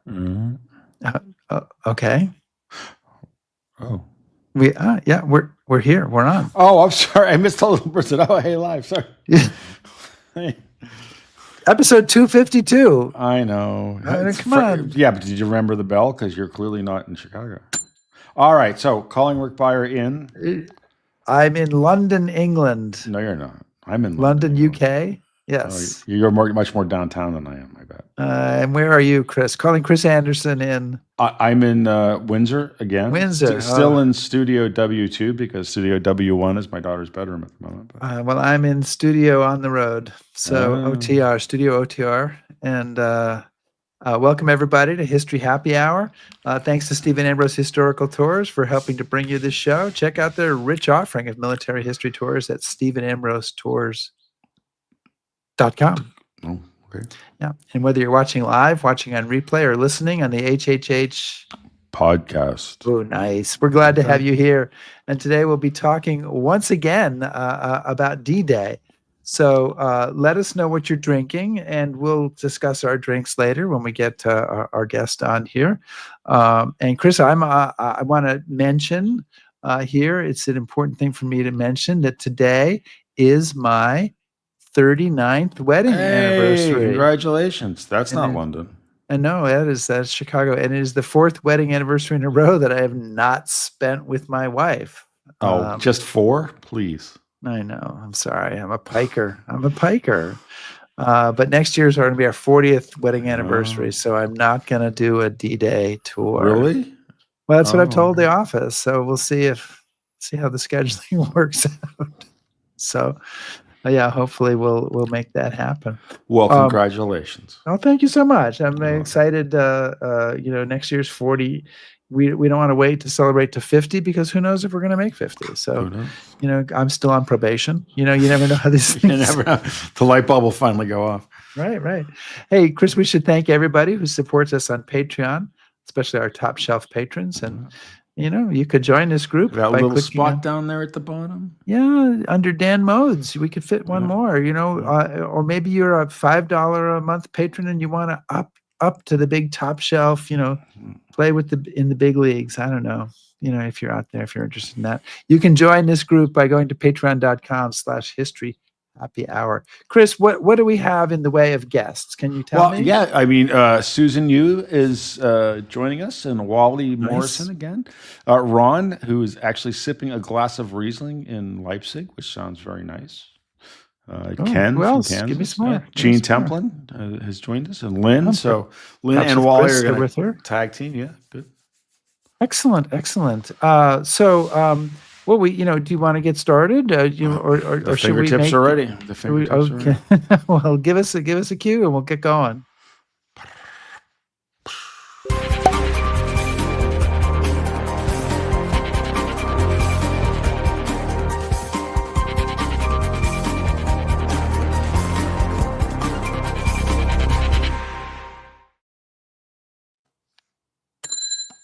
Mm. Okay. Oh. We're here. We're on. Oh, I'm sorry. I missed a little person. Oh, hey, live. Sorry. Hey. Episode 252. I know. Come on. Yeah, but did you remember the bell? Because you're clearly not in Chicago. All right. So calling Rick Byer in. I'm in London, England. No, you're not. I'm in London, England. UK. Yes. Oh, you're much more downtown than I am, I bet. And where are you, Chris? Calling Chris Anderson in. I'm in Windsor again. Windsor. Still in Studio W2 because Studio W1 is my daughter's bedroom at the moment. Well, I'm in studio on the road. So OTR, Studio OTR. And welcome everybody to History Happy Hour. Thanks to Stephen Ambrose Historical Tours for helping to bring you this show. Check out their rich offering of military history tours at StephenAmbroseTours.com. Oh, okay. Yeah. And whether you're watching live, watching on replay, or listening on the HHH podcast. Oh, nice. We're glad to have you here. And today we'll be talking once again about D-Day. So let us know what you're drinking, and we'll discuss our drinks later when we get our guest on here. And Chris, I want to mention here, it's an important thing for me to mention that today is my 39th wedding anniversary. Congratulations. That's not London. And no, that's Chicago. And it is the fourth wedding anniversary in a row that I have not spent with my wife. Oh, just 4? Please. I know. I'm sorry. I'm a piker. But next year's going to be our 40th wedding anniversary. So I'm not going to do a D-Day tour. Really? Well, that's what I've told the office. So we'll see how the scheduling works out. So yeah, hopefully we'll make that happen. Well, congratulations. Oh, thank you so much. I'm excited. Next year's 40. We don't want to wait to celebrate to 50 because who knows if we're going to make 50. So, I'm still on probation. You never know how these things. You never know. The light bulb will finally go off. Right. Hey, Chris, we should thank everybody who supports us on Patreon, especially our top shelf patrons. And you could join this group. That little spot down there at the bottom? Yeah, under Dan Modes. We could fit one more, or maybe you're a $5 a month patron and you want to up to the big top shelf, play in the big leagues. I don't know, if you're out there, if you're interested in that. You can join this group by going to patreon.com/history happy hour. Chris, what do we have in the way of guests? Can you tell me? Yeah, I mean, Susan Yu is joining us, and Wally Morrison again. Ron, who is actually sipping a glass of Riesling in Leipzig, which sounds very nice. Ken from Kansas. Give me some more. Gene Templin has joined us, and Lynn. So Lynn and Wally are going to tag team. Yeah, good. Excellent. Well, do you want to get started? The should we fingertips are ready. The fingertips are ready. Well, give us a cue, and we'll get going.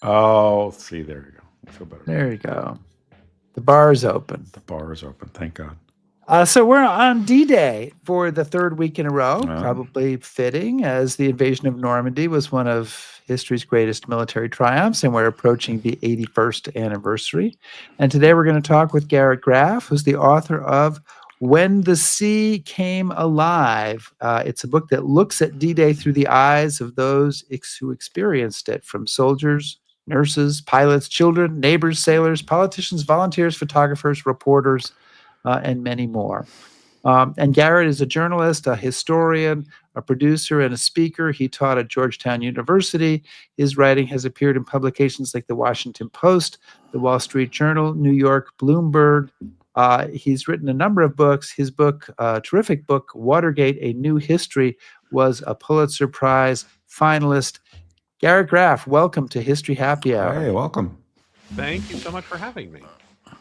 Oh, see, there you go. I feel better. There you go. The bar is open. Thank God. So we're on D-Day for the third week in a row, probably fitting, as the invasion of Normandy was one of history's greatest military triumphs, and we're approaching the 81st anniversary. And today we're going to talk with Garrett Graff, who's the author of When the Sea Came Alive. It's a book that looks at D-Day through the eyes of those who experienced it, from soldiers, nurses, pilots, children, neighbors, sailors, politicians, volunteers, photographers, reporters, and many more. And Garrett is a journalist, a historian, a producer, and a speaker. He taught at Georgetown University. His writing has appeared in publications like the Washington Post, the Wall Street Journal, New York, Bloomberg. He's written a number of books. His book, terrific book, Watergate, A New History, was a Pulitzer Prize finalist. Garrett Graff, welcome to History Happy Hour. Hey, welcome. Thank you so much for having me.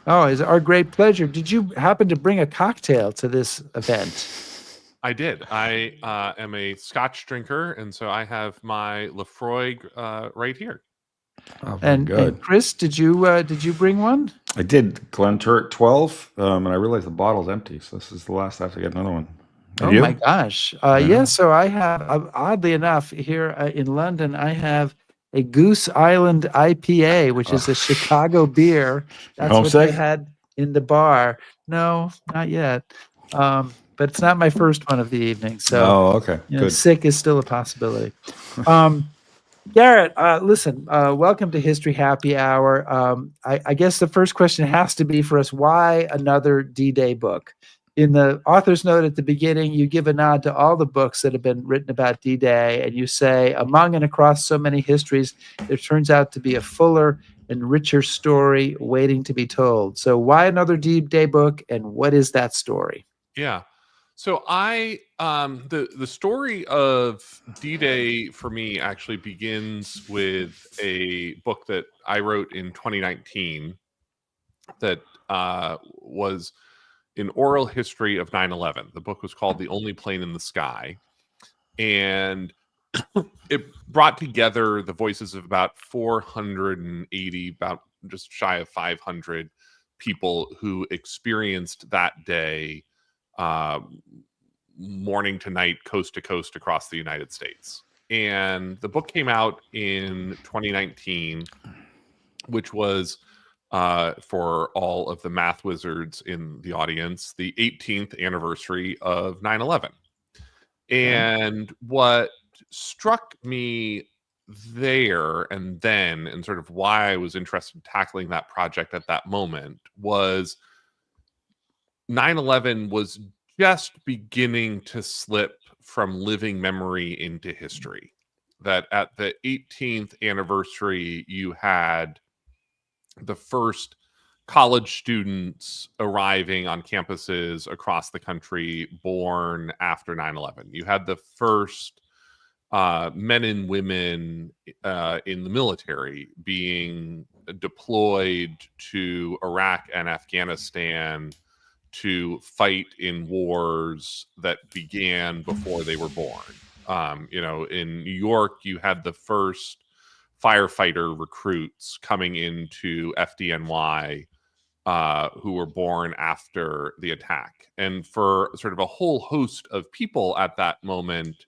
Oh, it's our great pleasure. Did you happen to bring a cocktail to this event? I did. I am a Scotch drinker, and so I have my Lefroy right here. Oh, and Chris, did you bring one? I did. Glenturk 12, and I realized the bottle's empty, so this is the last. I have to get another one. Oh you? my gosh. Yeah, so I have, oddly enough, here in London, I have a Goose Island IPA, which is a Chicago beer. That's what they Homesick? had in the bar. No, not yet. But it's not my first one of the evening. So, Oh, okay. Good. sick is still a possibility. Garrett, listen, welcome to History Happy Hour. I guess the first question has to be for us, why another D-Day book? In the author's note at the beginning, you give a nod to all the books that have been written about D-Day, and you say, among and across so many histories, there turns out to be a fuller and richer story waiting to be told. So why another D-Day book, and what is that story? Yeah. So the story of D-Day for me actually begins with a book that I wrote in 2019 that was an oral history of 9/11. The book was called The Only Plane in the Sky, and it brought together the voices of about 480, about just shy of 500 people who experienced that day, uh, morning to night, coast to coast across the United States. And the book came out in 2019, which was, for all of the math wizards in the audience, the 18th anniversary of 9/11. And what struck me there and then, and sort of why I was interested in tackling that project at that moment, was 9/11 was just beginning to slip from living memory into history. That at the 18th anniversary, you had the first college students arriving on campuses across the country born after 9/11. You had the first men and women in the military being deployed to Iraq and Afghanistan to fight in wars that began before they were born. In New York, you had the first firefighter recruits coming into FDNY who were born after the attack. And for sort of a whole host of people at that moment,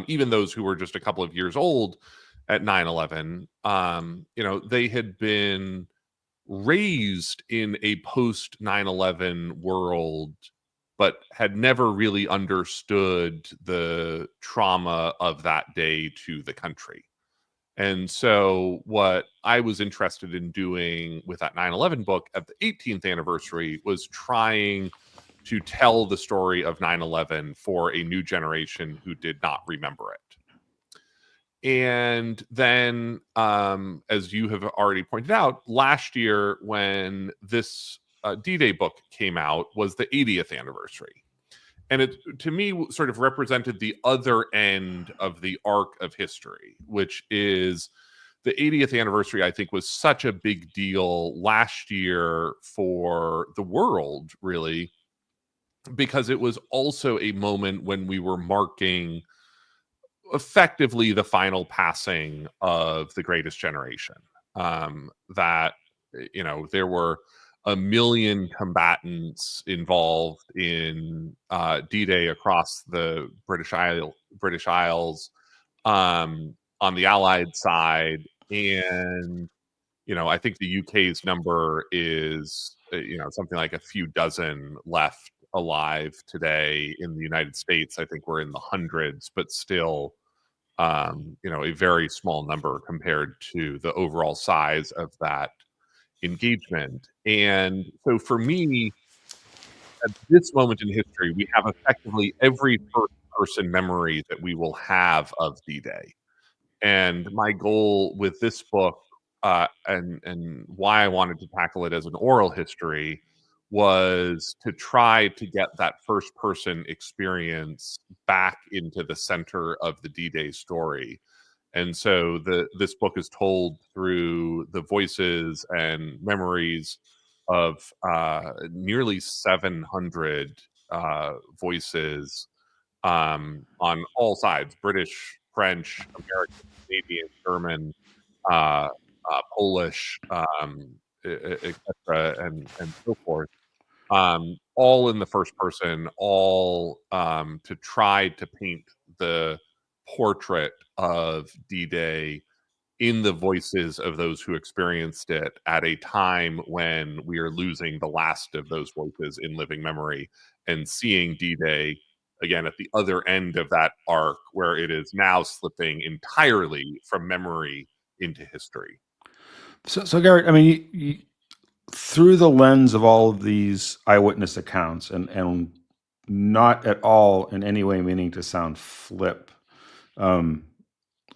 even those who were just a couple of years old at 9/11, they had been raised in a post 9/11 world, but had never really understood the trauma of that day to the country. And so, what I was interested in doing with that 9/11 book at the 18th anniversary was trying to tell the story of 9/11 for a new generation who did not remember it. And then, as you have already pointed out, last year when this D-Day book came out was the 80th anniversary. And it, to me, sort of represented the other end of the arc of history, which is the 80th anniversary, I think, was such a big deal last year for the world, really, because it was also a moment when we were marking effectively the final passing of the greatest generation. That, there were a million combatants involved in D-Day across the British Isles, on the Allied side, and I think the UK's number is something like a few dozen left alive today. In the United States, I think we're in the hundreds, but still, a very small number compared to the overall size of that engagement. And so for me, at this moment in history, we have effectively every first person memory that we will have of D-Day. And my goal with this book, and why I wanted to tackle it as an oral history, was to try to get that first person experience back into the center of the D-Day story. And so this book is told through the voices and memories of nearly 700 voices, on all sides: British, French, American, Canadian, German, uh, Polish, etc., and so forth. all in the first person, all to try to paint the portrait of D-Day in the voices of those who experienced it at a time when we are losing the last of those voices in living memory, and seeing D-Day again at the other end of that arc where it is now slipping entirely from memory into history. So Garrett, I mean, through the lens of all of these eyewitness accounts, and not at all in any way meaning to sound flip,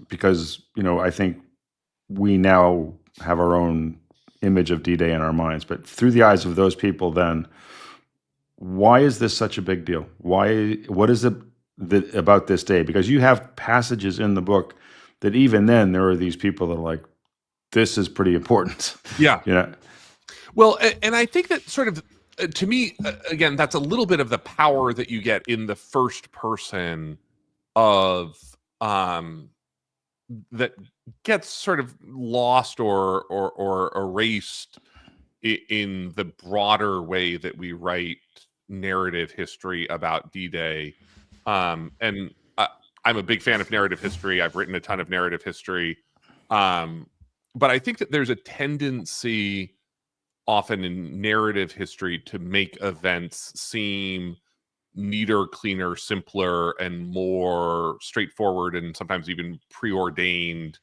because I think we now have our own image of D-Day in our minds, but through the eyes of those people, then why is this such a big deal? What is it about this day? Because you have passages in the book that even then there are these people that are like, this is pretty important. Yeah. Well, and I think that sort of, to me, again, that's a little bit of the power that you get in the first person of that gets sort of lost or erased in the broader way that we write narrative history about D-Day. And I'm a big fan of narrative history. I've written a ton of narrative history. But I think that there's a tendency often in narrative history to make events seem neater, cleaner, simpler, and more straightforward, and sometimes even preordained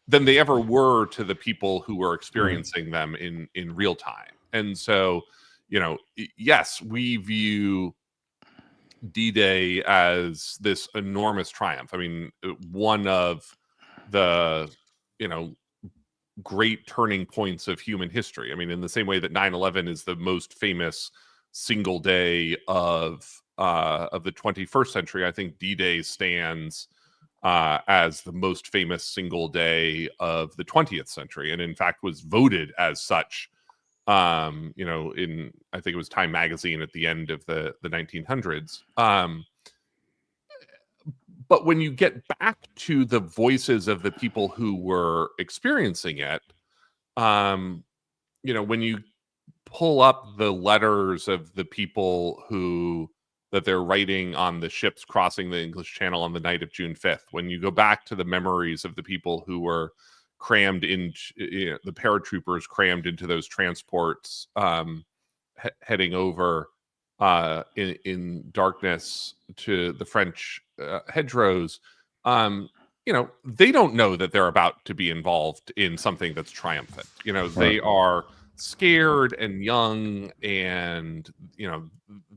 than they ever were to the people who were experiencing them in real time. And so, yes, we view D-Day as this enormous triumph. I mean, one of the, great turning points of human history. I mean, in the same way that 9/11 is the most famous single day of the 21st century, I think D-Day stands as the most famous single day of the 20th century, and in fact was voted as such. In I think it was Time magazine at the end of the 1900s. But when you get back to the voices of the people who were experiencing it, when you pull up the letters of the people that they're writing on the ships crossing the English Channel on the night of June 5th, when you go back to the memories of the people who were crammed into, the paratroopers crammed into those transports, heading over in darkness to the French hedgerows, they don't know that they're about to be involved in something that's triumphant. They are scared and young, and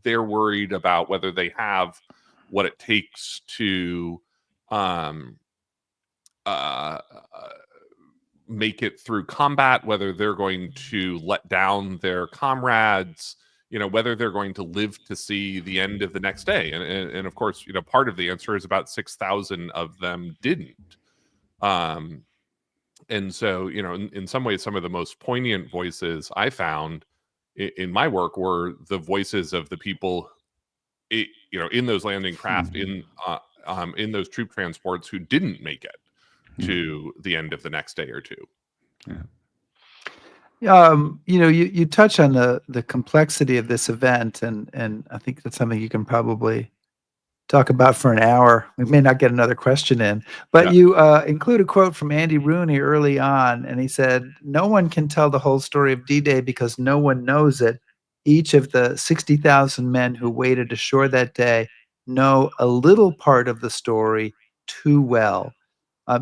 they're worried about whether they have what it takes to make it through combat, whether they're going to let down their comrades, whether they're going to live to see the end of the next day. And of course, part of the answer is about 6,000 of them didn't. And so, in some ways, some of the most poignant voices I found in my work were the voices of the people, in those landing craft, in those troop transports who didn't make it to the end of the next day or two. You touch on the complexity of this event, and I think that's something you can probably talk about for an hour. We may not get another question in, but you include a quote from Andy Rooney early on, and he said, "No one can tell the whole story of D-Day because no one knows it. Each of the 60,000 men who waded ashore that day know a little part of the story too well."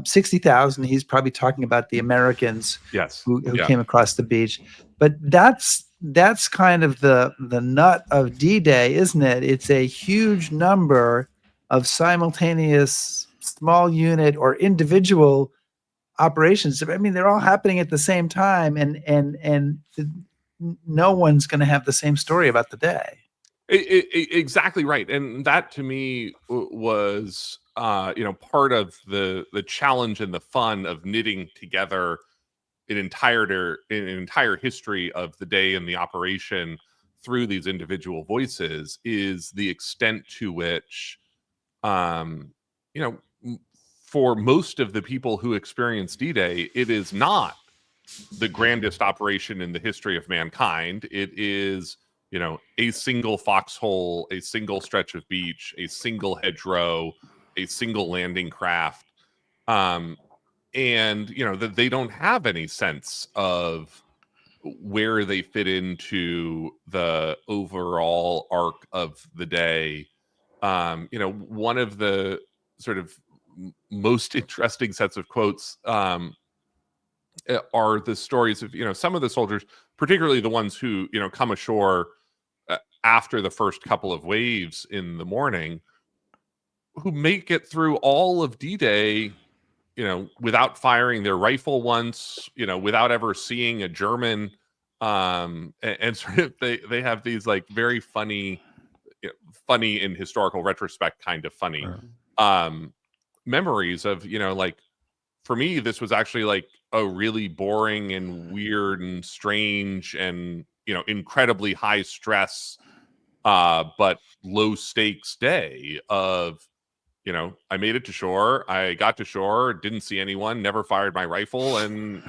60,000, he's probably talking about the Americans who came across the beach. But that's kind of the nut of D-Day, isn't it? It's a huge number of simultaneous small unit or individual operations. I mean, they're all happening at the same time, and no one's going to have the same story about the day. Exactly right. And that to me was part of the challenge and the fun of knitting together an entire history of the day and the operation through these individual voices, is the extent to which for most of the people who experience D-Day, it is not the grandest operation in the history of mankind. It is a single foxhole, a single stretch of beach, a single hedgerow, a single landing craft. And that they don't have any sense of where they fit into the overall arc of the day. One of the sort of most interesting sets of quotes are the stories of some of the soldiers, particularly the ones who come ashore after the first couple of waves in the morning, who make it through all of D-Day without firing their rifle once, without ever seeing a German. And sort of they have these like very funny in historical retrospect kind of funny memories of like, for me this was actually like a really boring and weird and strange and incredibly high stress but low stakes day of I made it to shore, I got to shore, didn't see anyone, never fired my rifle, and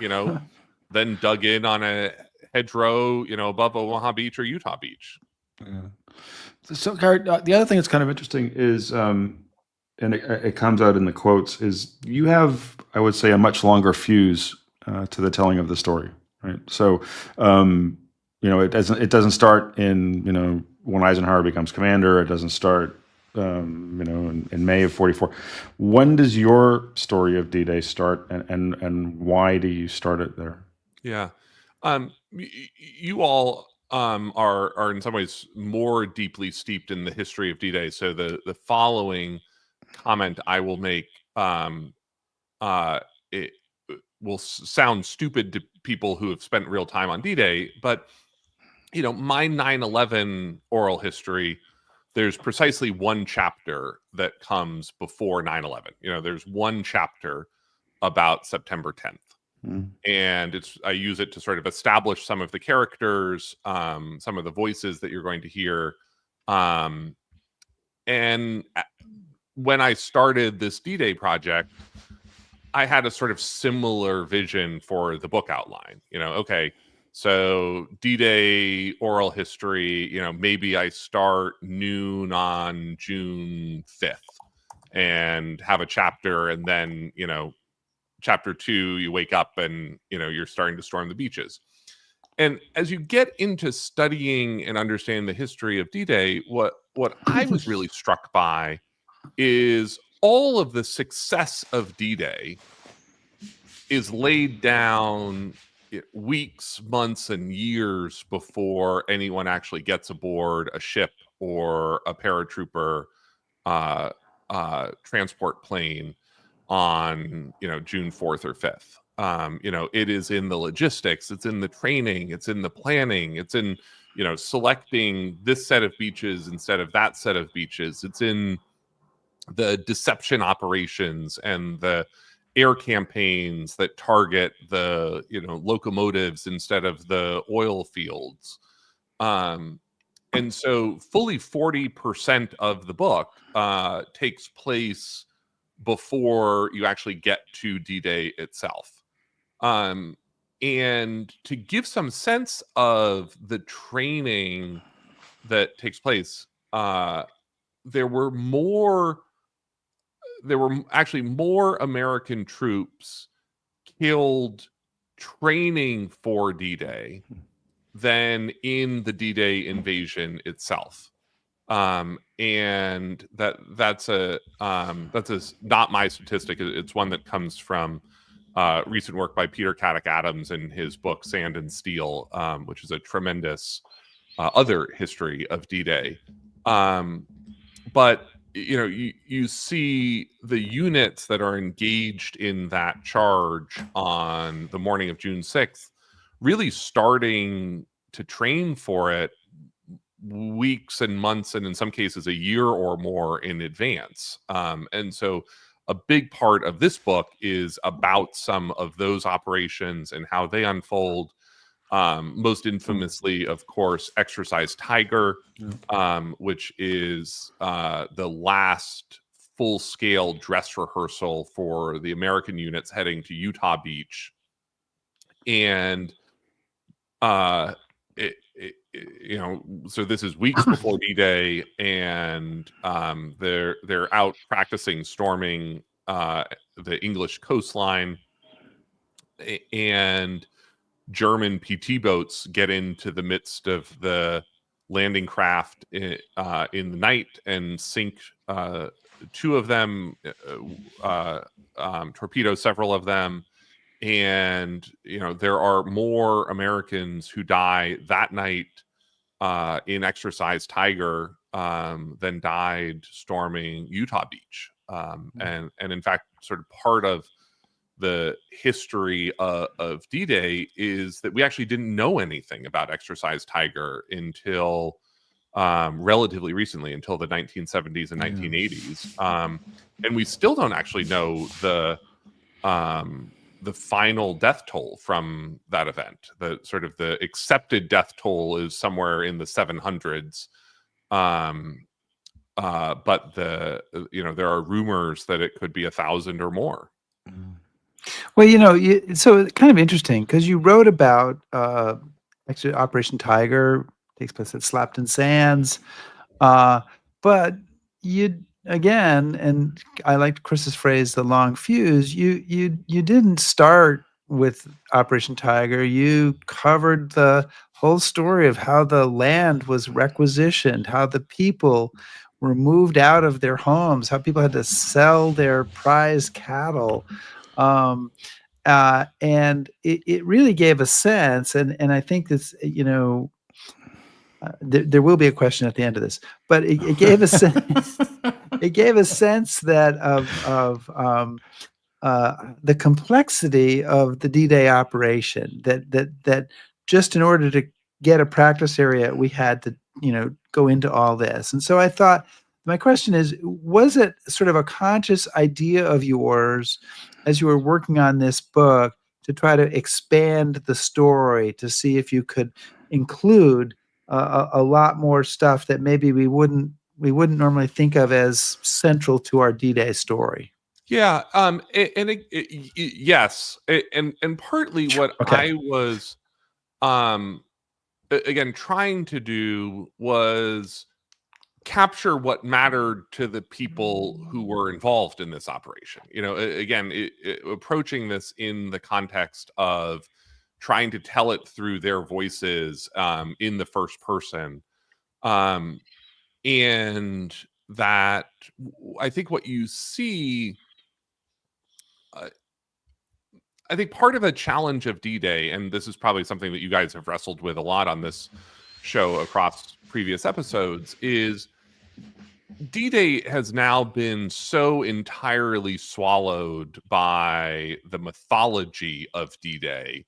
then dug in on a hedgerow above Omaha Beach or Utah Beach. Yeah. So, Garrett, the other thing that's kind of interesting is, and it comes out in the quotes, is you have, I would say, a much longer fuse to the telling of the story, right? So, it doesn't start in when Eisenhower becomes commander. It doesn't start in May of 44. When does your story of D-Day start, and why do you start it there? Yeah. You all are in some ways more deeply steeped in the history of D-Day. So the following comment I will make, it will sound stupid to people who have spent real time on D-Day, but my 9/11 oral history, there's precisely one chapter that comes before 9/11. There's one chapter about September 10th. And I use it to sort of establish some of the characters, some of the voices that you're going to hear. And when I started this D-Day project, I had a sort of similar vision for the book outline. Okay, so D-Day oral history, maybe I start noon on June 5th and have a chapter, and then, chapter 2, you wake up and you're starting to storm the beaches. And as you get into studying and understanding the history of D-Day, what I was really struck by is all of the success of D-Day is laid down weeks, months, and years before anyone actually gets aboard a ship or a paratrooper transport plane on June 4th or 5th. It is in the logistics, it's in the training, it's in the planning, it's in selecting this set of beaches instead of that set of beaches, it's in the deception operations and the air campaigns that target the locomotives instead of the oil fields. And so fully 40% of the book takes place before you actually get to D-Day itself. And to give some sense of the training that takes place, there were actually more American troops killed training for D-Day than in the D-Day invasion itself. And that's not my statistic. It's one that comes from recent work by Peter Caddick Adams in his book Sand and Steel, which is a tremendous other history of D-Day. But you see the units that are engaged in that charge on the morning of June 6th really starting to train for it weeks and months, and in some cases a year or more in advance. And so a big part of this book is about some of those operations and how they unfold. Most infamously, of course, Exercise Tiger, which is the last full-scale dress rehearsal for the American units heading to Utah Beach. And so this is weeks before D-Day, and they're out practicing storming the English coastline, and German PT boats get into the midst of the landing craft in the night and sink two of them, torpedo several of them. And there are more Americans who die that night in Exercise Tiger than died storming Utah Beach. And in fact, sort of part of the history of D-Day is that we actually didn't know anything about Exercise Tiger until relatively recently, until the 1970s and 1980s. And we still don't actually know the final death toll from that event. The sort of the accepted death toll is somewhere in the 700s. But there are rumors that it could be 1,000 or more. Well, so it's kind of interesting because you wrote about actually Operation Tiger takes place at Slapton Sands, but you again, and I liked Chris's phrase, the long fuse. You didn't start with Operation Tiger. You covered the whole story of how the land was requisitioned, how the people were moved out of their homes, how people had to sell their prized cattle. And it really gave a sense, and I think this, there will be a question at the end of this, but it gave a sense. It gave a sense that of the complexity of the D-Day operation. That just in order to get a practice area, we had to go into all this. And so I thought, my question is, was it sort of a conscious idea of yours as you were working on this book to try to expand the story, to see if you could include a lot more stuff that maybe we wouldn't normally think of as central to our D-Day story? Yeah, yes, and partly what I was again trying to do was capture what mattered to the people who were involved in this operation. Again, approaching this in the context of trying to tell it through their voices in the first person. And that I think what you see, I think part of a challenge of D-Day, and this is probably something that you guys have wrestled with a lot on this show across previous episodes, is D-Day has now been so entirely swallowed by the mythology of D-Day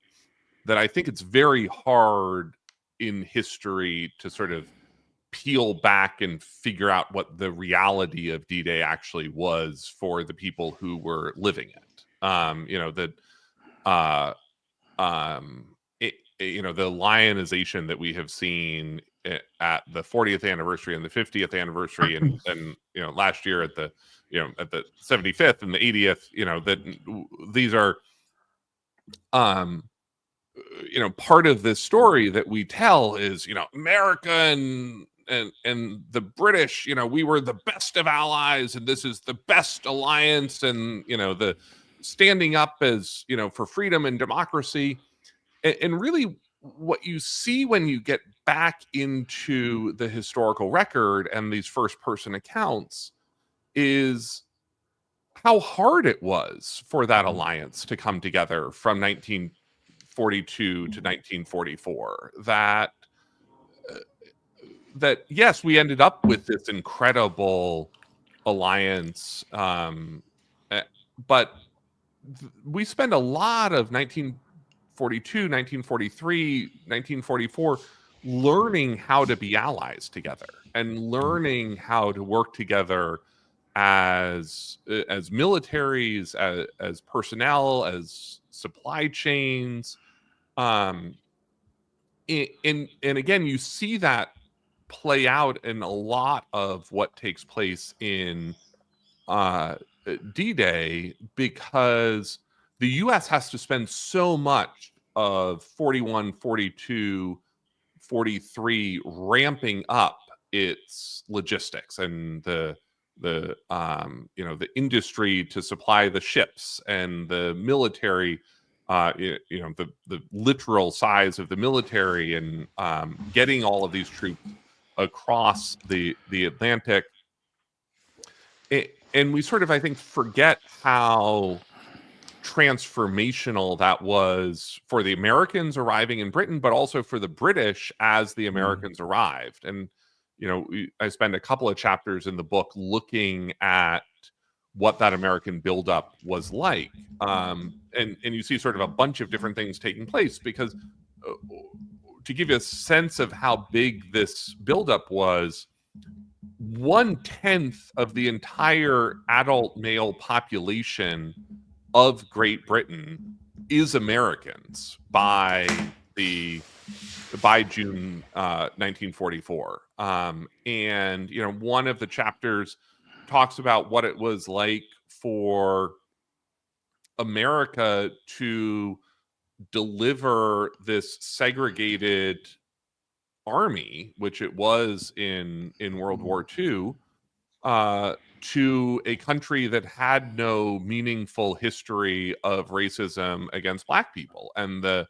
that I think it's very hard in history to sort of peel back and figure out what the reality of D-Day actually was for the people who were living it. The lionization that we have seen at the 40th anniversary and the 50th anniversary, and last year at the 75th and the 80th, that these are part of this story that we tell is America and the British, we were the best of allies, and this is the best alliance, and the standing up as for freedom and democracy. And really what you see when you get back into the historical record and these first person accounts is how hard it was for that alliance to come together from 1942 to 1944. That yes, we ended up with this incredible alliance, but we spend a lot of 1942, 1943, 1944 learning how to be allies together and learning how to work together as militaries, as personnel, as supply chains. And again, you see that play out in a lot of what takes place in D-Day, because the U.S. has to spend so much of 41, 42, 1943 ramping up its logistics and the industry to supply the ships and the military, the literal size of the military, and getting all of these troops across the Atlantic. And we sort of, I think, forget how transformational that was for the Americans arriving in Britain, but also for the British as the Americans arrived. And I spend a couple of chapters in the book looking at what that American buildup was like, and you see sort of a bunch of different things taking place, because to give you a sense of how big this buildup was, 1/10 of the entire adult male population of Great Britain is Americans by June 1944. And one of the chapters talks about what it was like for America to deliver this segregated army, which it was in World War II, to a country that had no meaningful history of racism against Black people, and the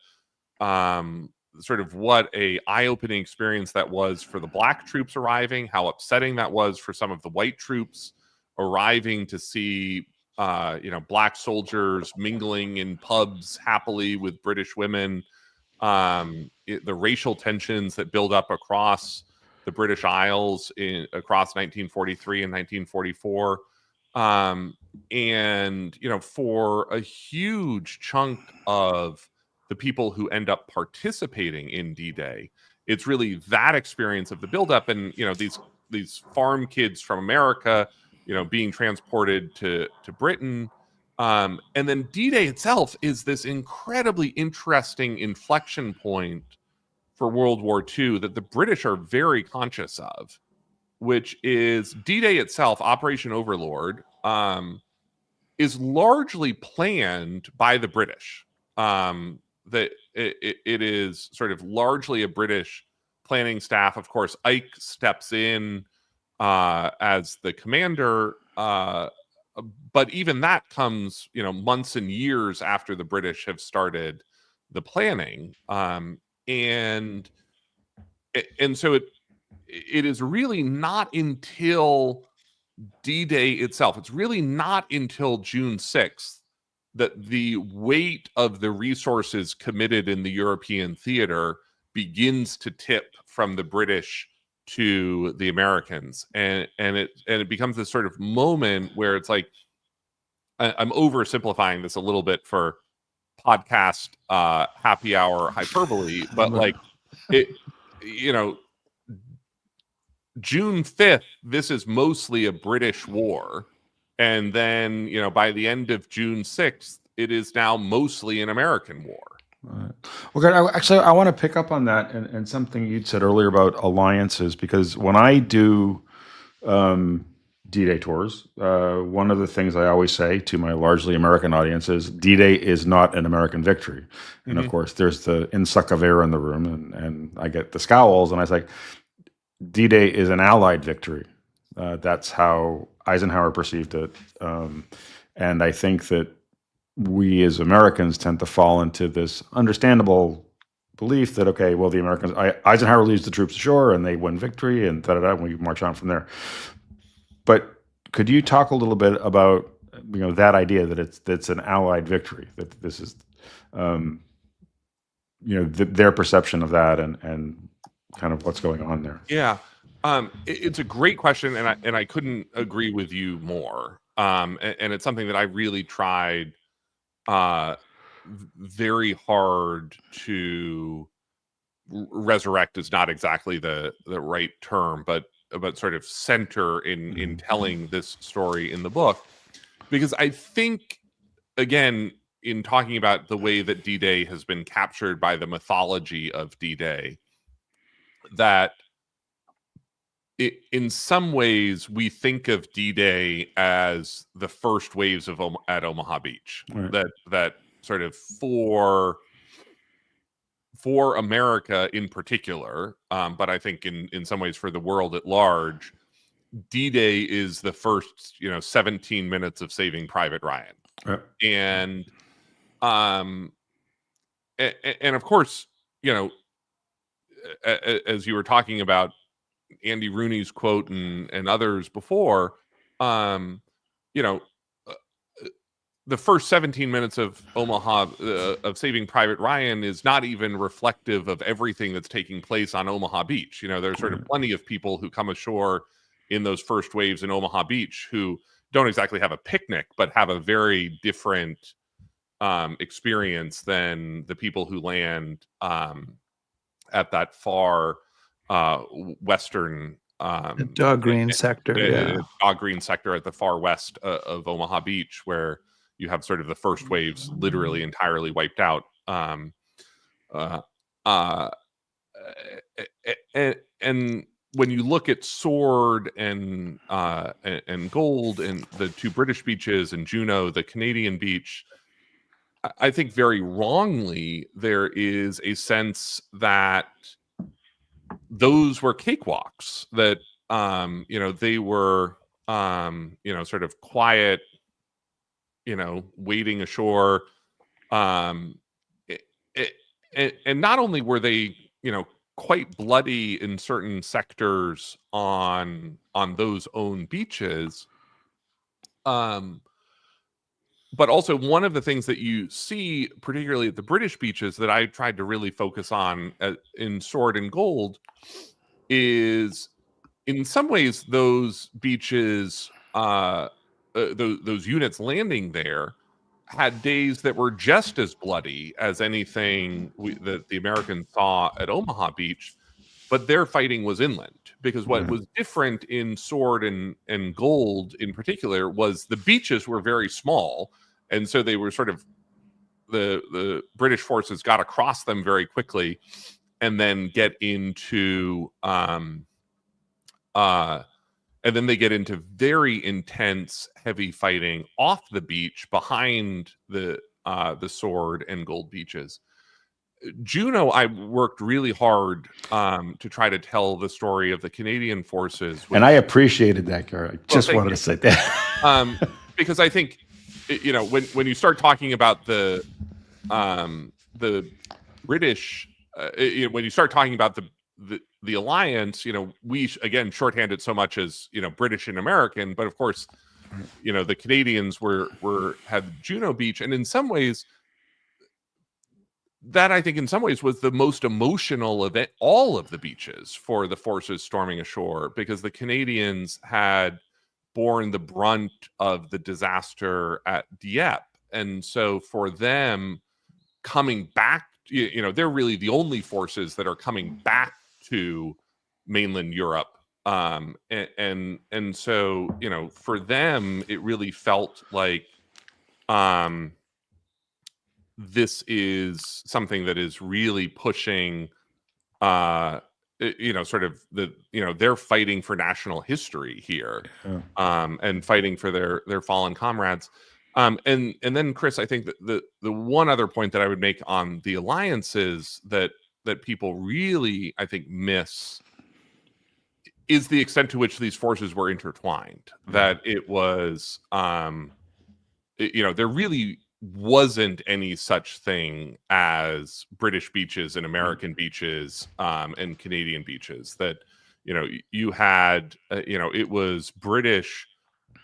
sort of what a eye-opening experience that was for the Black troops arriving, how upsetting that was for some of the white troops arriving to see Black soldiers mingling in pubs happily with British women, the racial tensions that build up across the British Isles across 1943 and 1944. And, for a huge chunk of the people who end up participating in D-Day, it's really that experience of the buildup, and, these farm kids from America, being transported to Britain. And then D-Day itself is this incredibly interesting inflection point for World War II that the British are very conscious of, which is D-Day itself, Operation Overlord, is largely planned by the British. That it is sort of largely a British planning staff. Of course, Ike steps in as the commander, but even that comes, months and years after the British have started the planning. And so it is really not until D-Day itself, it's really not until June 6th that the weight of the resources committed in the European theater begins to tip from the British to the Americans. And it becomes this sort of moment where it's like, I'm oversimplifying this a little bit for podcast happy hour hyperbole, but like June 5th, this is mostly a British war. And then, by the end of June 6th, it is now mostly an American war. Well, I want to pick up on that and something you'd said earlier about alliances, because when I do D-Day tours, one of the things I always say to my largely American audience is D-Day is not an American victory. And of course, there's the insuck of air in the room, and I get the scowls, and I say, D-Day is an Allied victory. That's how Eisenhower perceived it. And I think that we as Americans tend to fall into this understandable belief that, okay, well, the Americans, Eisenhower leads the troops ashore and they win victory and and we march on from there. But could you talk a little bit about, that idea that it's an Allied victory, that this is, their perception of that and kind of what's going on there? Yeah. It's a great question, and I couldn't agree with you more. And it's something that I really tried very hard to resurrect, is not exactly the right term, but sort of center in telling this story in the book, because I think, again, in talking about the way that D-Day has been captured by the mythology of D-Day, that in some ways we think of D-Day as the first waves at Omaha Beach. Right. That sort of for America in particular, but I think in some ways for the world at large, D-Day is the first 17 minutes of Saving Private Ryan. And and of course, as you were talking about Andy Rooney's quote and others before, the first 17 minutes of Omaha, of Saving Private Ryan, is not even reflective of everything that's taking place on Omaha Beach. There's sort of plenty of people who come ashore in those first waves in Omaha Beach who don't exactly have a picnic, but have a very different experience than the people who land at that far western dog green sector, dog green sector at the far west of Omaha Beach, where you have sort of the first waves literally entirely wiped out. And when you look at Sword and Gold and the two British beaches and Juneau, the Canadian beach, I think very wrongly there is a sense that those were cakewalks, that they were sort of quiet, waiting ashore, and not only were they quite bloody in certain sectors on those own beaches, but also one of the things that you see, particularly at the British beaches, that I tried to really focus on in Sword and Gold, is in some ways those beaches, those units landing there, had days that were just as bloody as anything that the Americans saw at Omaha Beach, but their fighting was inland, because what was different in Sword and Gold in particular was the beaches were very small, and so they were sort of, the British forces got across them very quickly and then get into and then they get into very intense, heavy fighting off the beach behind the Sword and Gold beaches. Juneau, I worked really hard to try to tell the story of the Canadian forces, and I appreciated that, Garrett. I just wanted to say that, because I think when you start talking about the British, when you start talking about the alliance, we again shorthand it so much as British and American, but of course, the Canadians had Juneau Beach, and in some ways, that I think in some ways was the most emotional of all of the beaches for the forces storming ashore, because the Canadians had borne the brunt of the disaster at Dieppe, and so for them coming back, they're really the only forces that are coming back to mainland Europe, and so for them it really felt like this is something that is really pushing sort of they're fighting for national history here, and fighting for their fallen comrades. And then, Chris, I think that the one other point that I would make on the alliances that people really, I think, miss is the extent to which these forces were intertwined. That it was, there really wasn't any such thing as British beaches and American beaches, and Canadian beaches. That you had, it was British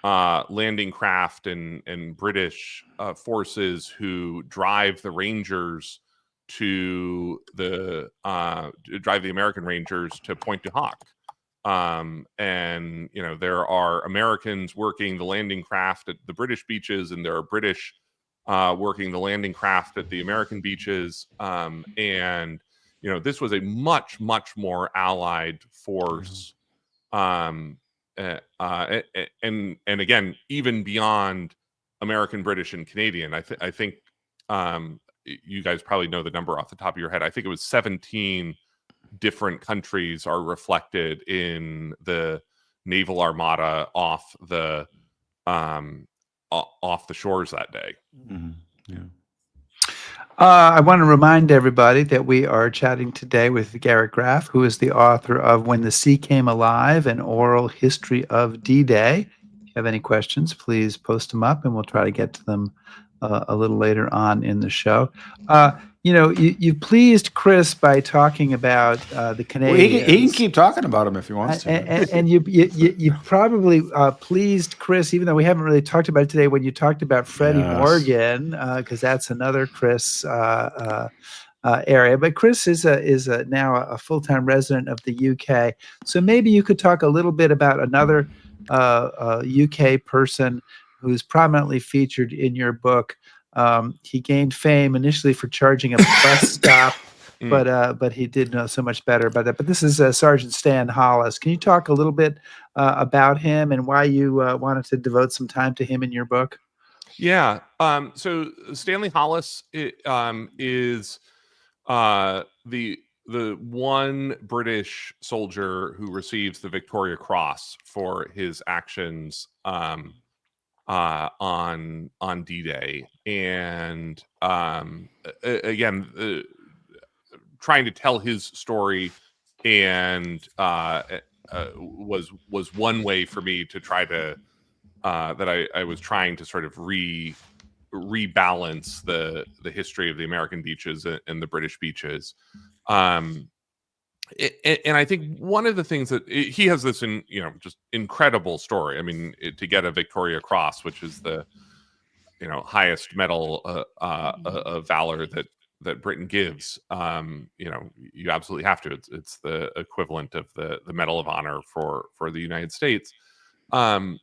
landing craft and British forces who drive the Rangers to drive the American Rangers to Pointe du Hoc. And there are Americans working the landing craft at the British beaches, and there are British working the landing craft at the American beaches. And this was a much, much more allied force. And again, even beyond American, British, and Canadian, I think you guys probably know the number off the top of your head. I think it was 17 different countries are reflected in the naval armada off the shores that day. Yeah. I want to remind everybody that we are chatting today with Garrett Graff, who is the author of When the Sea Came Alive, an oral history of D-Day. If you have any questions, please post them up and we'll try to get to them a little later on in the show. You pleased Chris by talking about the Well, he can Canadians. keep talking about him if he wants to. And you probably pleased Chris, even though we haven't really talked about it today, when you talked about Freddie Morgan, because that's another Chris area. But Chris is now a full-time resident of the UK. So maybe you could talk a little bit about another UK person who's prominently featured in your book. He gained fame initially for charging a bus stop. But he did know so much better about that. But this is Sergeant Stan Hollis. Can you talk a little bit about him and why you wanted to devote some time to him in your book? Yeah. So Stanley Hollis is the one British soldier who receives the Victoria Cross for his actions on D-Day, and again, trying to tell his story and was one way for me to try to that I was trying to sort of rebalance the history of the American beaches and the British beaches. And I think one of the things that he has this just incredible story. I mean, to get a Victoria Cross, which is the highest medal of valor that Britain gives, you absolutely have to. It's the equivalent of the Medal of Honor for the United States. But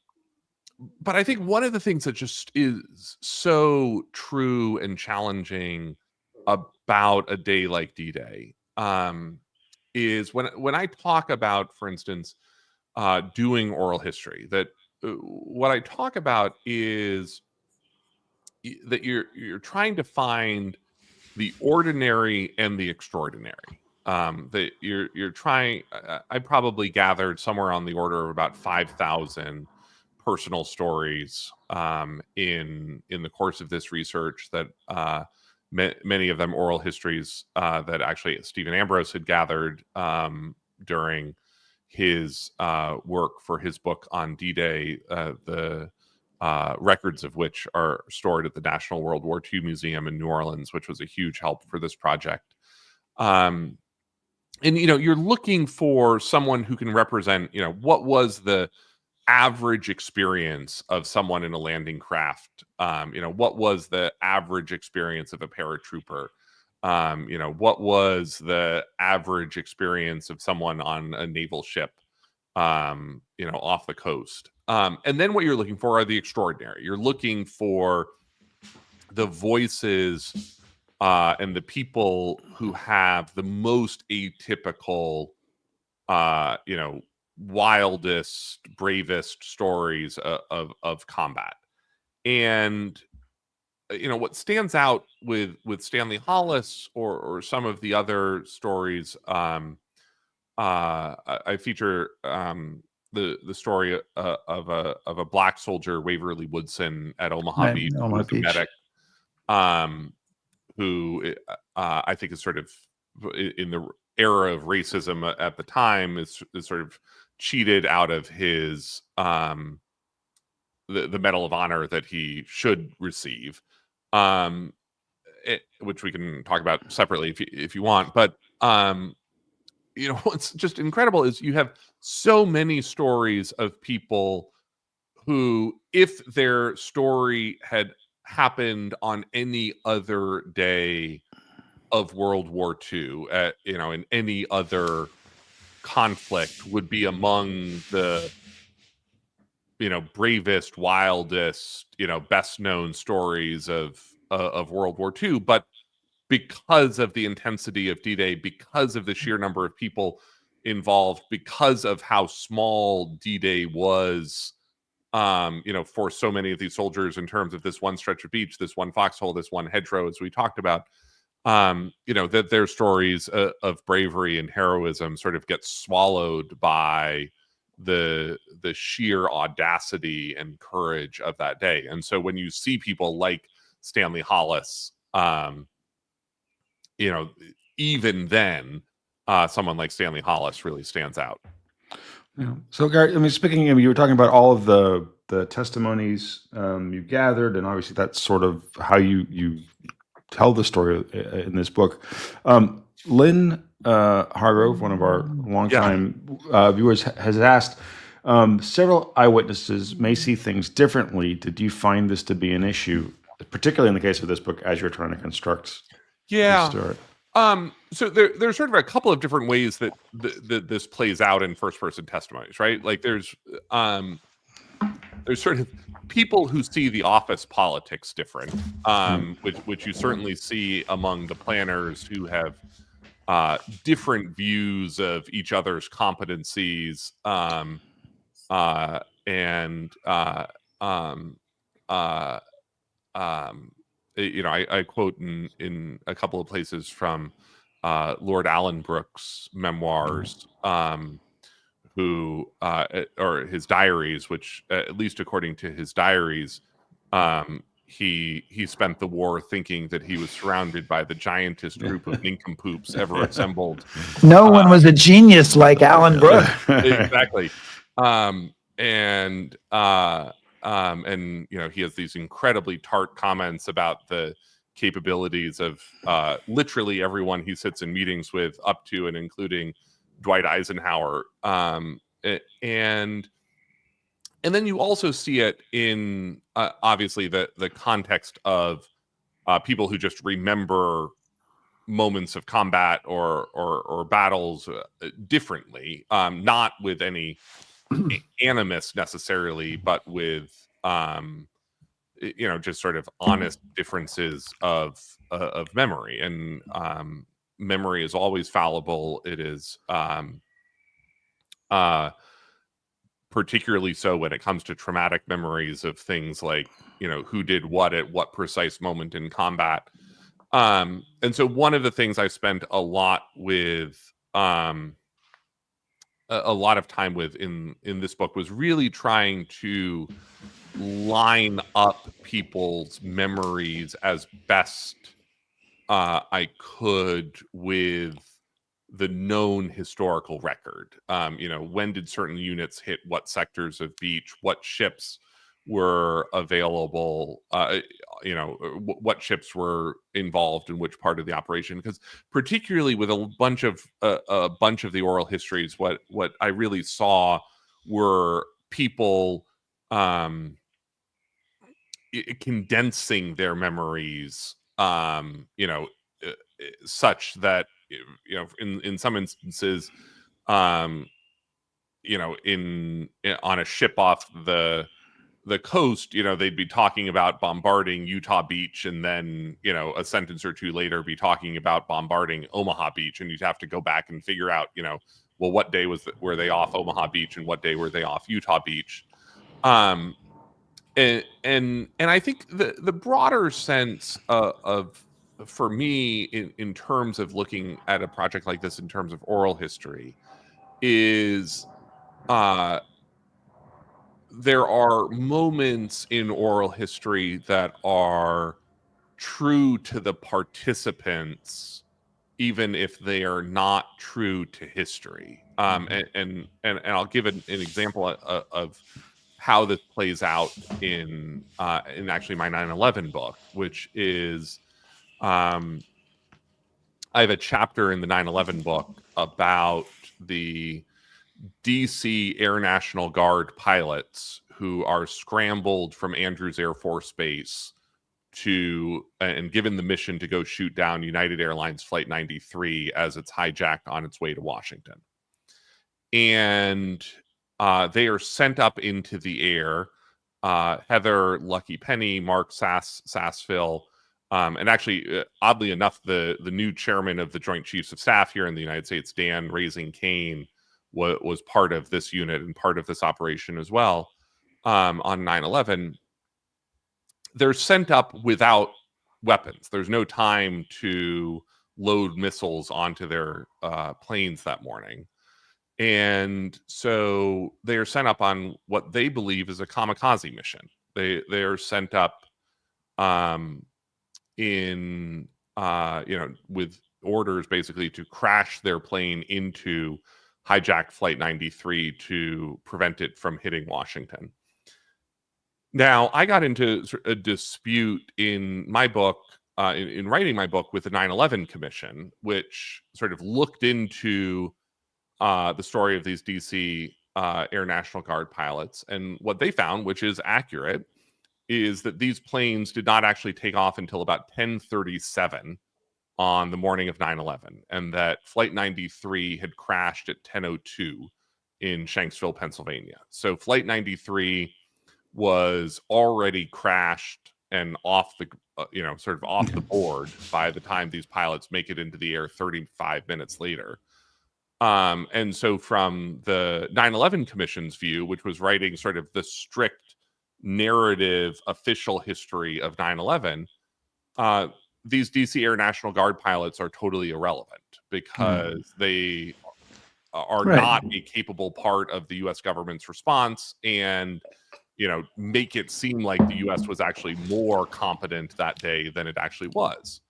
I think one of the things that just is so true and challenging about a day like D-Day is when I talk about, for instance, doing oral history, that what I talk about is that you're trying to find the ordinary and the extraordinary. That you're trying. I probably gathered somewhere on the order of about 5,000 personal stories in the course of this research. That many of them oral histories that actually Stephen Ambrose had gathered during his work for his book on D-Day. The records of which are stored at the National World War II Museum in New Orleans, which was a huge help for this project. And you're looking for someone who can represent, what was the average experience of someone in a landing craft? What was the average experience of a paratrooper? What was the average experience of someone on a naval ship, off the coast? And then what you're looking for are the extraordinary. You're looking for the voices and the people who have the most atypical, wildest, bravest stories of combat. And what stands out with Stanley Hollis or some of the other stories, I feature the story of a black soldier, Waverly Woodson, at Omaha Beach, who was a medic, who I think is sort of, in the era of racism at the time, is sort of cheated out of his the Medal of Honor that he should receive, which we can talk about separately if you want. But what's just incredible is you have so many stories of people who, if their story had happened on any other day of World War II, in any other conflict, would be among the bravest, wildest, best known stories of World War II. But because of the intensity of D-Day, because of the sheer number of people involved, because of how small D-Day was, for so many of these soldiers in terms of this one stretch of beach, this one foxhole, this one hedgerow, as we talked about, that their stories of bravery and heroism sort of get swallowed by the sheer audacity and courage of that day. And so when you see people like Stanley Hollis, even then, someone like Stanley Hollis really stands out. Yeah. So, Gary, I mean, speaking of, you were talking about all of the testimonies you gathered, and obviously that's sort of how you tell the story in this book. Lynn Hargrove, one of our longtime viewers, has asked, several eyewitnesses may see things differently. Did you find this to be an issue, particularly in the case of this book, as you're trying to construct the story? So there's sort of a couple of different ways that this plays out in first person testimonies, right? Like there's sort of people who see the office politics different, which you certainly see among the planners who have different views of each other's competencies, I quote in a couple of places from Lord Alan Brooke's memoirs, or his diaries, which at least according to his diaries, he spent the war thinking that he was surrounded by the giantest group of nincompoops ever assembled. No one was a genius like Alan Brooke. Exactly. And he has these incredibly tart comments about the capabilities of literally everyone he sits in meetings with, up to and including Dwight Eisenhower. And then you also see it in obviously the context of people who just remember moments of combat or battles differently, not with any animus necessarily, but with just sort of honest differences of memory. And memory is always fallible. It is particularly so when it comes to traumatic memories of things like who did what at what precise moment in combat. And so one of the things I spent a lot of time with in this book was really trying to line up people's memories as best I could with the known historical record. When did certain units hit what sectors of beach, what ships were available, what ships were involved in which part of the operation. Because particularly with a bunch of the oral histories, what I really saw were people condensing their memories, such that in some instances, on a ship off the coast, they'd be talking about bombarding Utah Beach, and then a sentence or two later be talking about bombarding Omaha Beach, and you'd have to go back and figure out, well, what day were they off Omaha Beach and what day were they off Utah Beach? And I think the broader sense of for me in terms of looking at a project like this in terms of oral history is there are moments in oral history that are true to the participants, even if they are not true to history. And I'll give an example of how this plays out in actually my 9/11 book, which is I have a chapter in the 9/11 book about the DC Air National Guard pilots who are scrambled from Andrews Air Force Base and given the mission to go shoot down United Airlines Flight 93 as it's hijacked on its way to Washington. And they are sent up into the air. Heather Lucky Penny, Mark Sassville, and actually, oddly enough, the new chairman of the Joint Chiefs of Staff here in the United States, Dan Raising Kane, was part of this unit and part of this operation as well on 9/11. They're sent up without weapons. There's no time to load missiles onto their planes that morning. And so they are sent up on what they believe is a kamikaze mission. They are sent up in with orders basically to crash their plane into hijacked Flight 93 to prevent it from hitting Washington. Now, I got into a dispute in my book, in writing my book, with the 9/11 Commission, which sort of looked into the story of these DC Air National Guard pilots. And what they found, which is accurate, is that these planes did not actually take off until about 10:37 on the morning of 9/11, and that Flight 93 had crashed at 10:02 in Shanksville, Pennsylvania. So Flight 93 was already crashed and off the sort of off the board by the time these pilots make it into the air 35 minutes later. And so from the 9/11 Commission's view, which was writing sort of the strict narrative official history of 9/11, these DC Air National Guard pilots are totally irrelevant because they are not a capable part of the U.S. government's response, and make it seem like the U.S. was actually more competent that day than it actually was.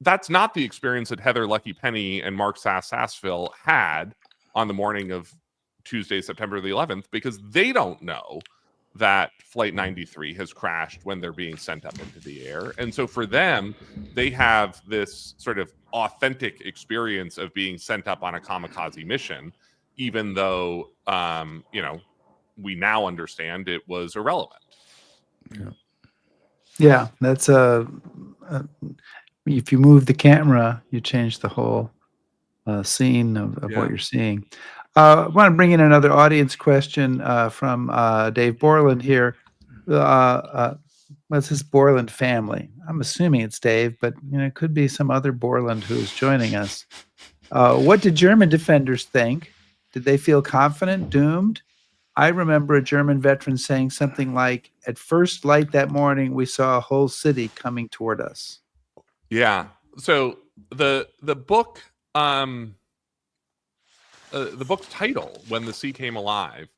That's not the experience that Heather Lucky Penny and Mark Sassville had on the morning of Tuesday, September the 11th, because they don't know that Flight 93 has crashed when they're being sent up into the air. And so for them, they have this sort of authentic experience of being sent up on a kamikaze mission, even though, we now understand it was irrelevant. Yeah, that's if you move the camera, you change the whole scene of what you're seeing. I want to bring in another audience question from Dave Borland here. What's his Borland family? I'm assuming it's Dave, but it could be some other Borland who's joining us. What did German defenders think? Did they feel confident, doomed? I remember a German veteran saying something like, "At first light that morning, we saw a whole city coming toward us." Yeah. So the book, the book's title, "When the Sea Came Alive,"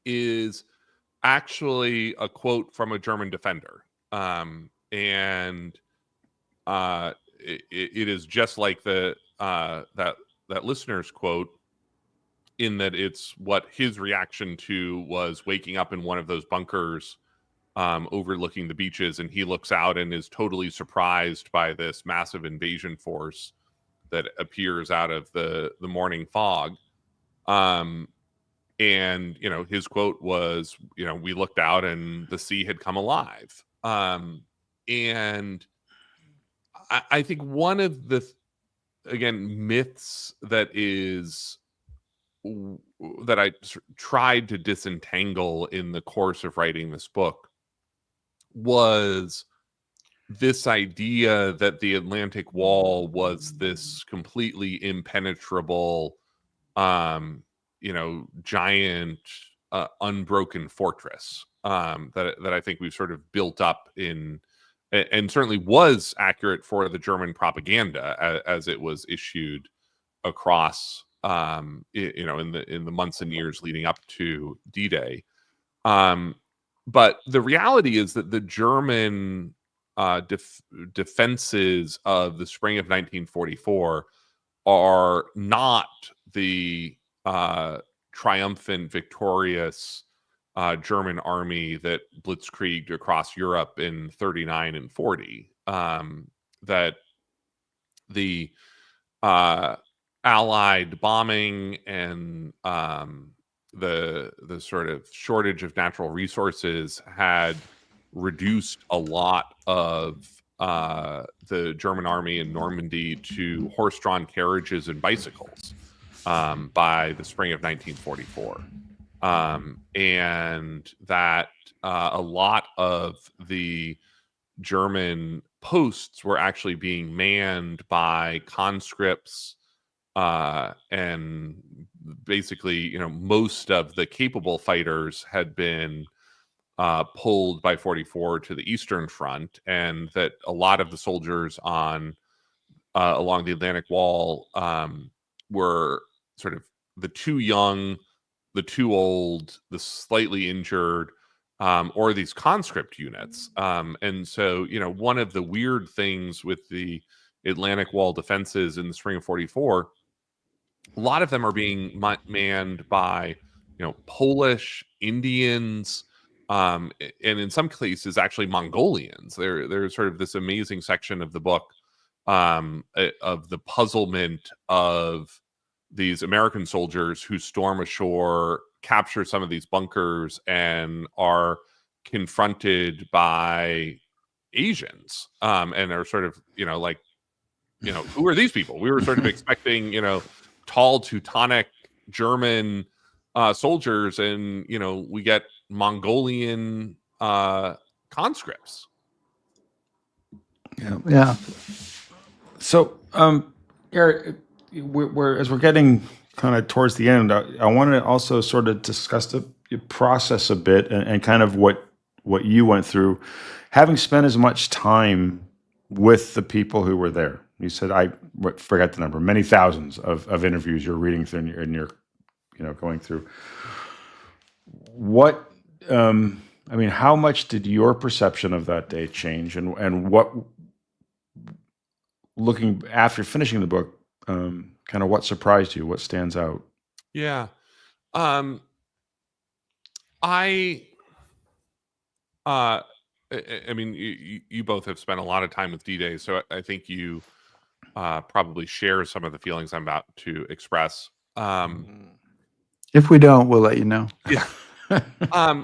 is actually a quote from a German defender, and it is just like that listener's quote, in that it's what his reaction to was waking up in one of those bunkers overlooking the beaches, and he looks out and is totally surprised by this massive invasion force that appears out of the morning fog. And his quote was, "We looked out and the sea had come alive." And I think one of the myths that I tried to disentangle in the course of writing this book was this idea that the Atlantic Wall was this completely impenetrable, giant, unbroken fortress that I think we've sort of built up in, and certainly was accurate for the German propaganda as it was issued across, in the months and years leading up to D-Day. But the reality is that the German defenses of the spring of 1944 are not the triumphant, victorious German army that blitzkrieged across Europe in 39 and 40. That the Allied bombing and the sort of shortage of natural resources had reduced a lot of the German army in Normandy to horse-drawn carriages and bicycles by the spring of 1944. And that a lot of the German posts were actually being manned by conscripts, and basically, most of the capable fighters had been pulled by 44 to the Eastern Front, and that a lot of the soldiers on along the Atlantic Wall were sort of the too young, the too old, the slightly injured, or these conscript units. And so, one of the weird things with the Atlantic Wall defenses in the spring of 44, a lot of them are being manned by, Polish, Indians, and in some cases actually Mongolians. There's sort of this amazing section of the book of the puzzlement of these American soldiers who storm ashore, capture some of these bunkers, and are confronted by Asians, and are sort of, who are these people? We were sort of expecting, tall Teutonic German soldiers, and we get Mongolian conscripts. Yeah. So, Garrett, as we're getting kind of towards the end, I want to also sort of discuss the process a bit, and kind of what you went through, having spent as much time with the people who were there. You said, I forgot the number, many thousands of interviews you're reading through, and you're going through. What, how much did your perception of that day change, and what, looking after finishing the book, kind of what surprised you? What stands out? Yeah. You both have spent a lot of time with D-Day, so I think you probably share some of the feelings I'm about to express. If we don't, we'll let you know. Yeah. I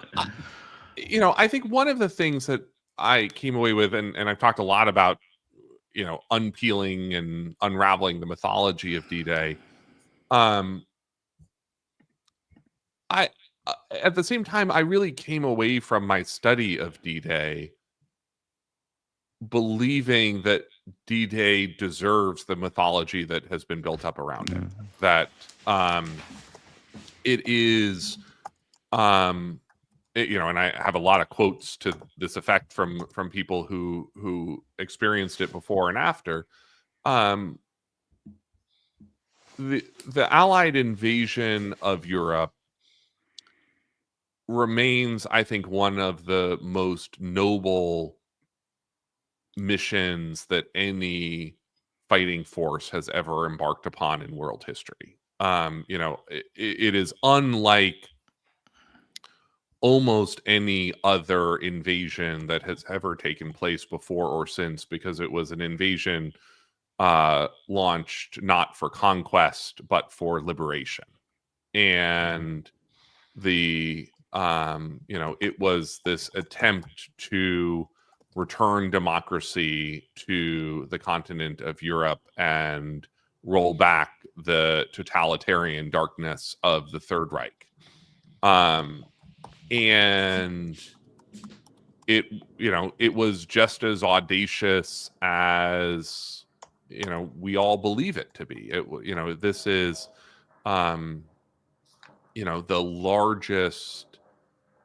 think one of the things that I came away with, and I've talked a lot about, unpeeling and unraveling the mythology of D-Day. At the same time, I really came away from my study of D-Day believing that D-Day deserves the mythology that has been built up around it. That it is, and I have a lot of quotes to this effect from people who experienced it before and after. The Allied invasion of Europe remains, I think, one of the most noble missions that any fighting force has ever embarked upon in world history. It is unlike almost any other invasion that has ever taken place before or since, because it was an invasion launched not for conquest but for liberation. And it was this attempt to return democracy to the continent of Europe and roll back the totalitarian darkness of the Third Reich. And it was just as audacious as, we all believe it to be. This is, the largest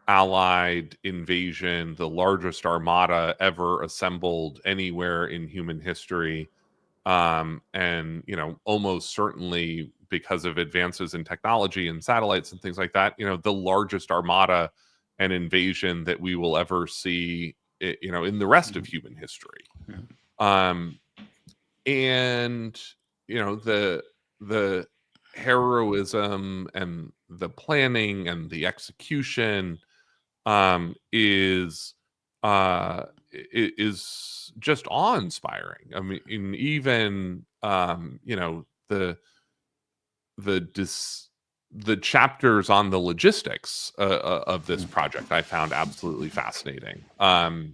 Allied invasion, the largest armada ever assembled anywhere in human history. And, almost certainly because of advances in technology and satellites and things like that, the largest armada and invasion that we will ever see, in the rest of human history. And, the heroism and the planning and the execution is just awe-inspiring. I mean, even the chapters on the logistics of this project I found absolutely fascinating. To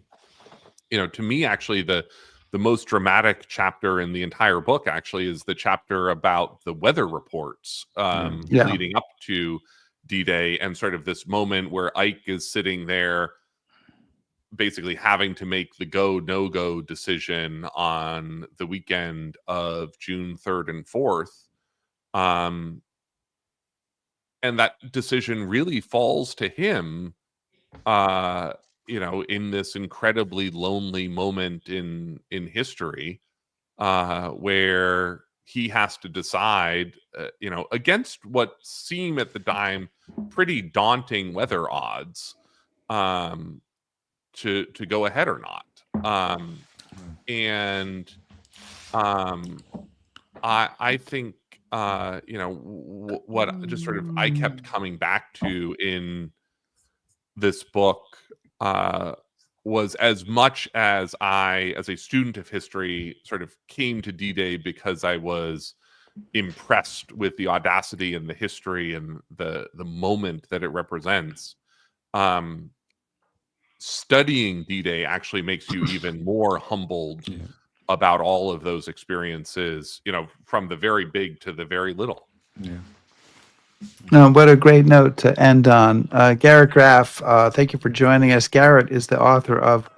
me, actually, the most dramatic chapter in the entire book actually is the chapter about the weather reports leading up to D-Day, and sort of this moment where Ike is sitting there basically having to make the go no-go decision on the weekend of June 3rd and 4th. And that decision really falls to him, in this incredibly lonely moment in history, where he has to decide, against what seem at the time pretty daunting weather odds, to go ahead or not. I think what just sort of I kept coming back to in this book was, as much as I, as a student of history, sort of came to D-Day because I was impressed with the audacity and the history and the moment that it represents. Studying D-Day actually makes you even more humbled about all of those experiences, from the very big to the very little. Yeah. No, what a great note to end on. Garrett Graff, thank you for joining us. Garrett is the author of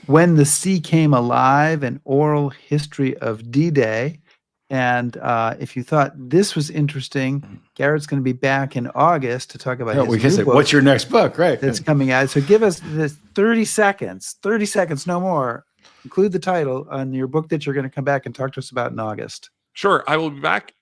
When the Sea Came Alive, an Oral History of D-Day. And if you thought this was interesting, Garrett's going to be back in August to talk about his we can new say, book what's your next book? Right. that's coming out. So give us this 30 seconds, no more. Include the title on your book that you're going to come back and talk to us about in August. Sure. I will be back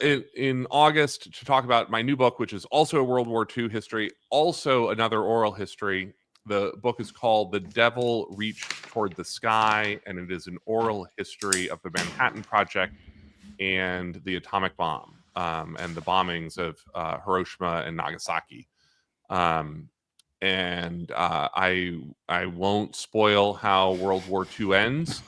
in August to talk about my new book, which is also a World War II history, also another oral history. The book is called The Devil Reached Toward the Sky, and it is an oral history of the Manhattan Project and the atomic bomb, and the bombings of Hiroshima and Nagasaki. I won't spoil how World War II ends,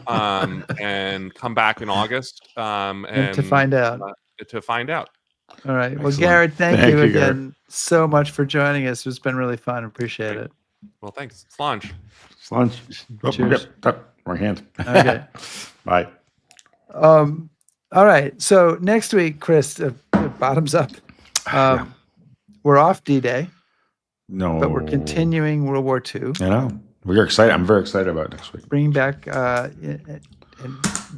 and come back in August And to find out. All right. Well, Excellent. Garrett, thank you again Garrett. so much for joining us. It's been really fun. Appreciate it. Well, thanks. It's lunch. It's lunch. Cheers. Right hand. Okay. Bye. All right. So next week, Chris, bottoms up. We're off D-Day, No. but we're continuing World War II. I know. We're excited. I'm very excited about next week. Bring back, and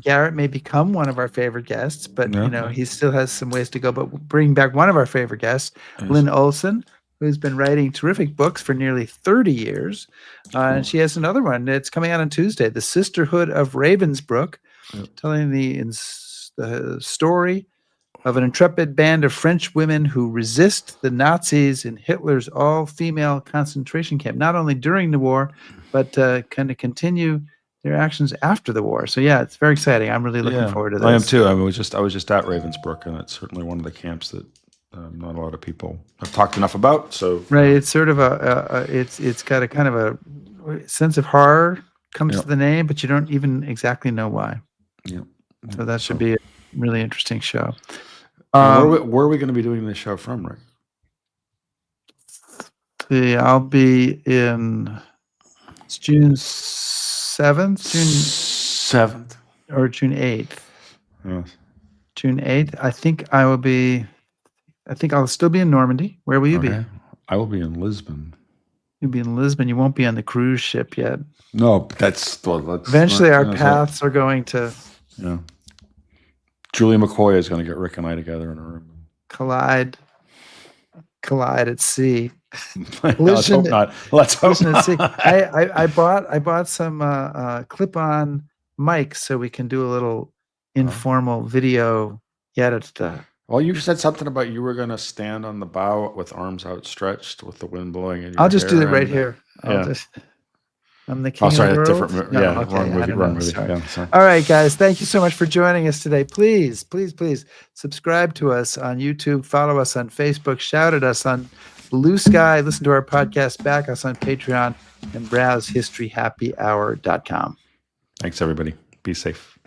Garrett may become one of our favorite guests, but he still has some ways to go. But we'll bring back one of our favorite guests, Lynn Olson, who's been writing terrific books for nearly 30 years. And she has another one that's coming out on Tuesday, The Sisterhood of Ravensbrück, telling the story of an intrepid band of French women who resist the Nazis in Hitler's all-female concentration camp, not only during the war, but kind of continue their actions after the war. So yeah, it's very exciting. I'm really looking forward to this. I am too. I was just at Ravensbrück, and it's certainly one of the camps that not a lot of people have talked enough about. So right, it's sort of it's got a kind of a sense of horror comes to the name, but you don't even exactly know why. Yeah. So that should be a really interesting show. Where are we going to be doing this show from, Rick? I'll be in June 7th, June 7th, or June 8th. Yes. June 8th. I think I'll still be in Normandy. Where will you be? I will be in Lisbon. You'll be in Lisbon. You won't be on the cruise ship yet. No, that's eventually our paths are going to. Yeah. Julie McCoy is going to get Rick and I together in a room. Collide at sea. Let's hope not. Let's hope not. I bought some clip-on mics so we can do a little informal video. Well, you said something about you were going to stand on the bow with arms outstretched with the wind blowing in your I'll just do it right and, here. I'm the king of the world. Different. No, yeah, okay, wrong movie. Yeah, all right, guys. Thank you so much for joining us today. Please subscribe to us on YouTube. Follow us on Facebook. Shout at us on Blue Sky. Listen to our podcast. Back us on Patreon and browse historyhappyhour.com. Thanks, everybody. Be safe.